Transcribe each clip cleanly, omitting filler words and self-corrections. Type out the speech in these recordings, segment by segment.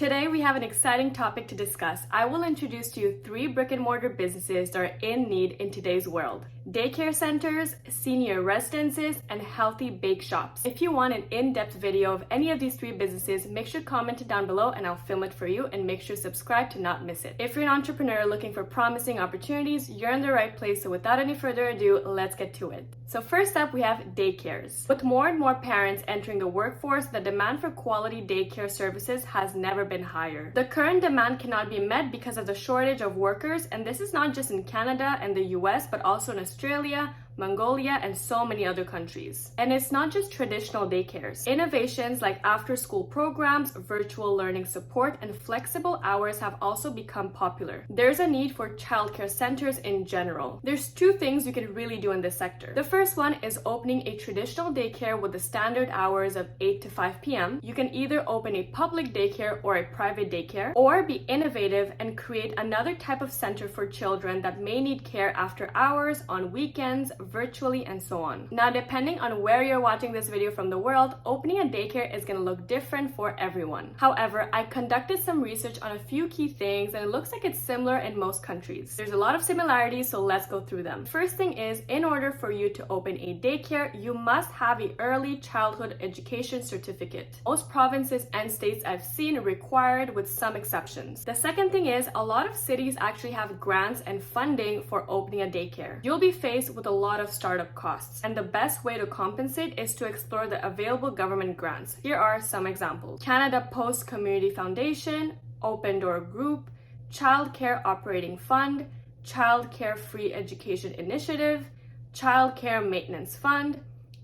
Today we have an exciting topic to discuss. I will introduce to you 3 brick-and-mortar businesses that are in need in today's world: daycare centers, senior residences, and healthy bake shops. If you want an in-depth video of any of these 3 businesses, make sure to comment it down below and I'll film it for you, and make sure to subscribe to not miss it. If you're an entrepreneur looking for promising opportunities, you're in the right place. So without any further ado, let's get to it. So first up, we have daycares. With more and more parents entering the workforce, the demand for quality daycare services has never been higher. The current demand cannot be met because of the shortage of workers, and this is not just in Canada and the US, but also in Australia, Mongolia, and so many other countries. And it's not just traditional daycares. Innovations like after-school programs, virtual learning support, and flexible hours have also become popular. There's a need for childcare centers in general. There's 2 things you can really do in this sector. The first one is opening a traditional daycare with the standard hours of 8 to 5 p.m. You can either open a public daycare or a private daycare, or be innovative and create another type of center for children that may need care after hours, on weekends, virtually, and so on. Now, depending on where you're watching this video from the world, opening a daycare is going to look different for everyone. However, I conducted some research on a few key things, and it looks like it's similar in most countries. There's a lot of similarities, so let's go through them. First thing is, in order for you to open a daycare, you must have an early childhood education certificate. Most provinces and states I've seen required, with some exceptions. The second thing is, a lot of cities actually have grants and funding for opening a daycare. You'll be faced with a lot of startup costs, and the best way to compensate is to explore the available government grants. Here are some examples: Canada Post Community Foundation, Open Door Group, Child Care Operating Fund, Child Care Free Education Initiative, Child Care Maintenance Fund,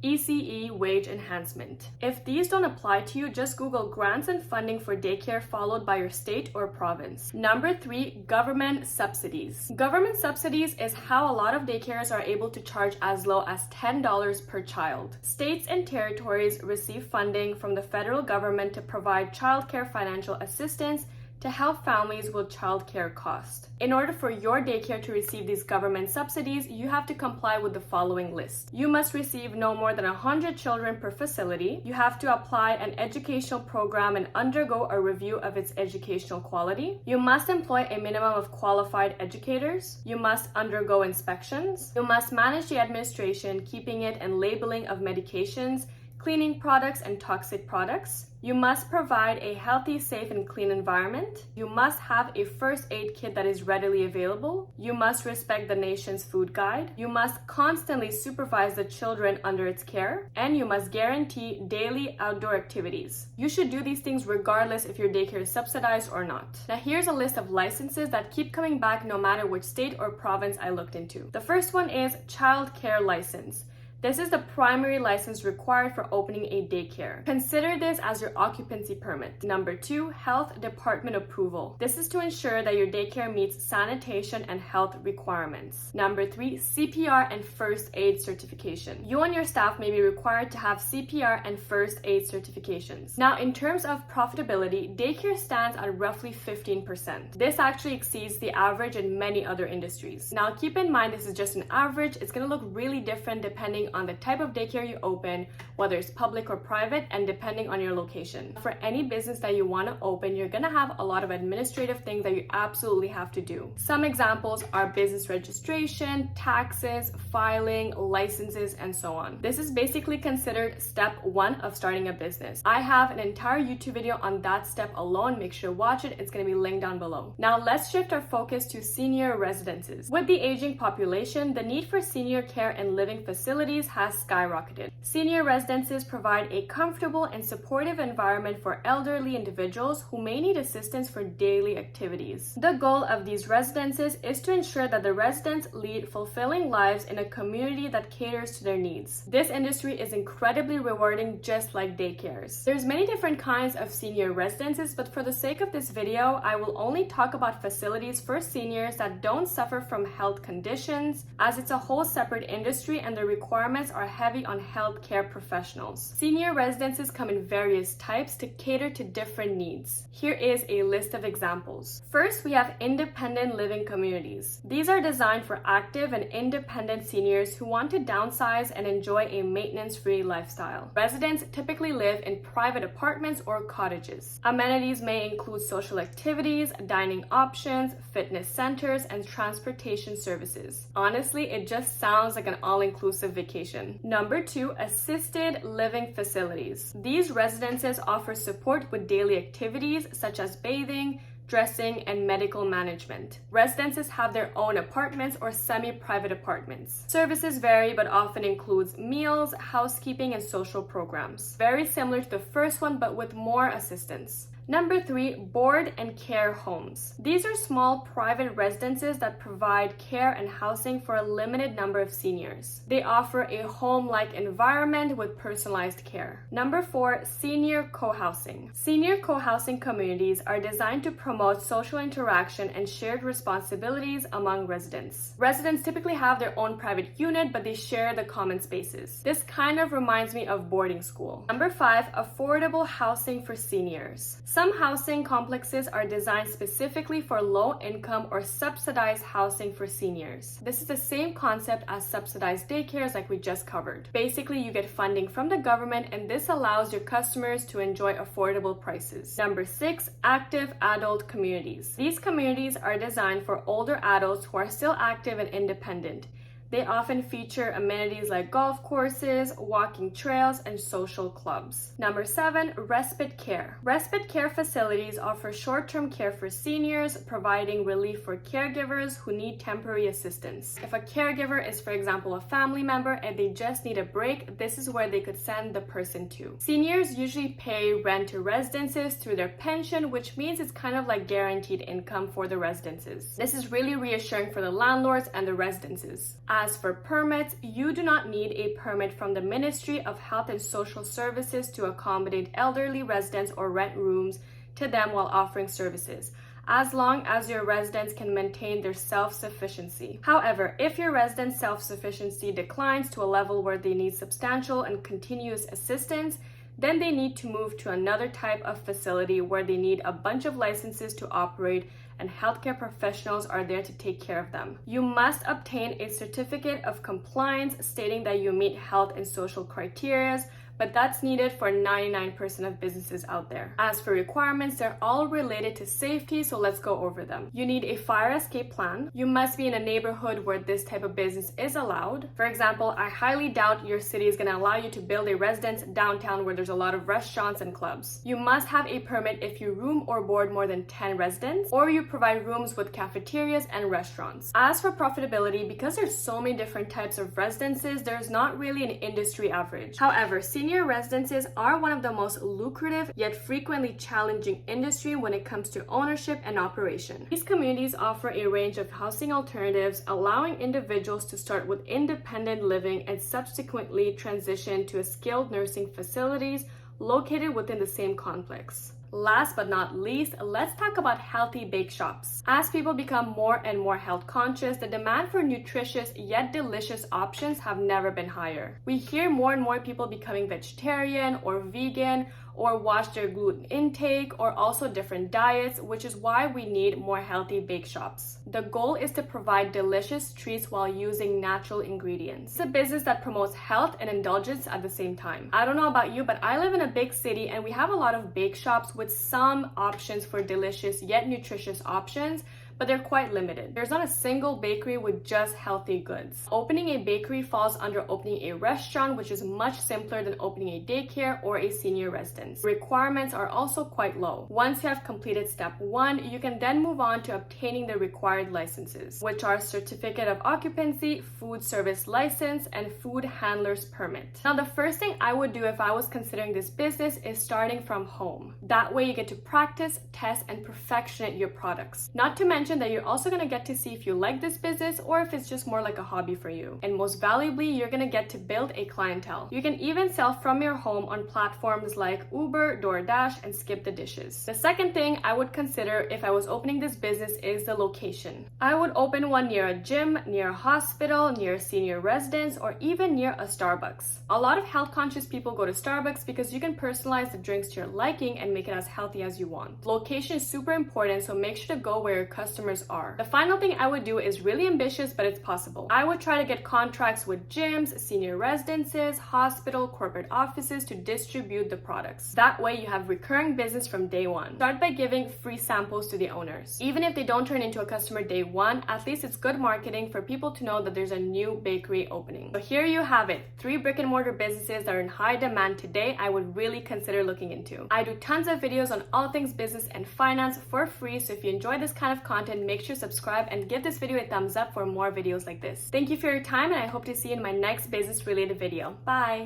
ECE Wage Enhancement. If these don't apply to you, just Google grants and funding for daycare followed by your state or province. Number 3, government subsidies. Government subsidies is how a lot of daycares are able to charge as low as $10 per child. States and territories receive funding from the federal government to provide childcare financial assistance to help families with childcare costs. In order for your daycare to receive these government subsidies, you have to comply with the following list. You must receive no more than 100 children per facility. You have to apply an educational program and undergo a review of its educational quality. You must employ a minimum of qualified educators. You must undergo inspections. You must manage the administration, keeping it, and labeling of medications, cleaning products, and toxic products. You must provide a healthy, safe, and clean environment. You must have a first aid kit that is readily available. You must respect the nation's food guide. You must constantly supervise the children under its care. And you must guarantee daily outdoor activities. You should do these things regardless if your daycare is subsidized or not. Now, here's a list of licenses that keep coming back no matter which state or province I looked into. The first one is Child Care License. This is the primary license required for opening a daycare. Consider this as your occupancy permit. Number 2, health department approval. This is to ensure that your daycare meets sanitation and health requirements. Number 3, CPR and first aid certification. You and your staff may be required to have CPR and first aid certifications. Now, in terms of profitability, daycare stands at roughly 15%. This actually exceeds the average in many other industries. Now, keep in mind this is just an average. It's going to look really different depending on the type of daycare you open, whether it's public or private, and depending on your location. For any business that you want to open, you're going to have a lot of administrative things that you absolutely have to do. Some examples are business registration, taxes, filing, licenses, and so on. This is basically considered step 1 of starting a business. I have an entire YouTube video on that step alone. Make sure to watch it. It's going to be linked down below. Now let's shift our focus to senior residences. With the aging population, the need for senior care and living facilities has skyrocketed. Senior residences provide a comfortable and supportive environment for elderly individuals who may need assistance for daily activities. The goal of these residences is to ensure that the residents lead fulfilling lives in a community that caters to their needs. This industry is incredibly rewarding, just like daycares. There's many different kinds of senior residences, but for the sake of this video, I will only talk about facilities for seniors that don't suffer from health conditions, as it's a whole separate industry and the requirements requirements are heavy on healthcare professionals. Senior residences come in various types to cater to different needs. Here is a list of examples. First, we have independent living communities. These are designed for active and independent seniors who want to downsize and enjoy a maintenance-free lifestyle. Residents typically live in private apartments or cottages. Amenities may include social activities, dining options, fitness centers, and transportation services. Honestly, it just sounds like an all-inclusive vacation. Number 2, assisted living facilities. These residences offer support with daily activities such as bathing, dressing, and medical management. Residences have their own apartments or semi-private apartments. Services vary but often includes meals, housekeeping, and social programs. Very similar to the first one but with more assistance. Number 3, board and care homes. These are small private residences that provide care and housing for a limited number of seniors. They offer a home-like environment with personalized care. Number 4, senior co-housing. Senior co-housing communities are designed to promote social interaction and shared responsibilities among residents. Residents typically have their own private unit, but they share the common spaces. This kind of reminds me of boarding school. Number 5, affordable housing for seniors. Some housing complexes are designed specifically for low-income or subsidized housing for seniors. This is the same concept as subsidized daycares like we just covered. Basically, you get funding from the government and this allows your customers to enjoy affordable prices. Number 6, active adult communities. These communities are designed for older adults who are still active and independent. They often feature amenities like golf courses, walking trails, and social clubs. Number 7, respite care. Respite care facilities offer short-term care for seniors, providing relief for caregivers who need temporary assistance. If a caregiver is, for example, a family member and they just need a break, this is where they could send the person to. Seniors usually pay rent to residences through their pension, which means it's kind of like guaranteed income for the residences. This is really reassuring for the landlords and the residences. As for permits, you do not need a permit from the Ministry of Health and Social Services to accommodate elderly residents or rent rooms to them while offering services, as long as your residents can maintain their self-sufficiency. However, if your residents' self-sufficiency declines to a level where they need substantial and continuous assistance, then they need to move to another type of facility where they need a bunch of licenses to operate and healthcare professionals are there to take care of them. You must obtain a certificate of compliance stating that you meet health and social criteria, but that's needed for 99% of businesses out there. As for requirements, they're all related to safety, so let's go over them. You need a fire escape plan. You must be in a neighborhood where this type of business is allowed. For example, I highly doubt your city is going to allow you to build a residence downtown where there's a lot of restaurants and clubs. You must have a permit if you room or board more than 10 residents, or you provide rooms with cafeterias and restaurants. As for profitability, because there's so many different types of residences, there's not really an industry average. However, senior residences are one of the most lucrative yet frequently challenging industry when it comes to ownership and operation. These communities offer a range of housing alternatives, allowing individuals to start with independent living and subsequently transition to skilled nursing facilities located within the same complex. Last but not least, let's talk about healthy bake shops. As people become more and more health conscious, the demand for nutritious yet delicious options have never been higher. We hear more and more people becoming vegetarian or vegan or watch their gluten intake or also different diets, which is why we need more healthy bake shops. The goal is to provide delicious treats while using natural ingredients. It's a business that promotes health and indulgence at the same time. I don't know about you, but I live in a big city and we have a lot of bake shops with some options for delicious yet nutritious options, but they're quite limited. There's not a single bakery with just healthy goods. Opening a bakery falls under opening a restaurant, which is much simpler than opening a daycare or a senior residence. Requirements are also quite low. Once you have completed step 1, you can then move on to obtaining the required licenses, which are certificate of occupancy, food service license, and food handler's permit. Now, the first thing I would do if I was considering this business is starting from home. That way you get to practice, test, and perfection your products. Not to mention mention that you're also gonna get to see if you like this business or if it's just more like a hobby for you. And most valuably, you're gonna get to build a clientele. You can even sell from your home on platforms like Uber, DoorDash, and Skip the Dishes. The second thing I would consider if I was opening this business is the location. I would open one near a gym, near a hospital, near a senior residence, or even near a Starbucks. A lot of health conscious people go to Starbucks because you can personalize the drinks to your liking and make it as healthy as you want. Location is super important, so make sure to go where your customers are. The final thing I would do is really ambitious, but it's possible. I would try to get contracts with gyms, senior residences, hospital, corporate offices to distribute the products. That way you have recurring business from day one. Start by giving free samples to the owners. Even if they don't turn into a customer day one, at least it's good marketing for people to know that there's a new bakery opening. So here you have it, 3 brick and mortar businesses that are in high demand today I would really consider looking into. I do tons of videos on all things business and finance for free, so if you enjoy this kind of content, make sure to subscribe and give this video a thumbs up for more videos like this. Thank you for your time, and I hope to see you in my next business related video. Bye!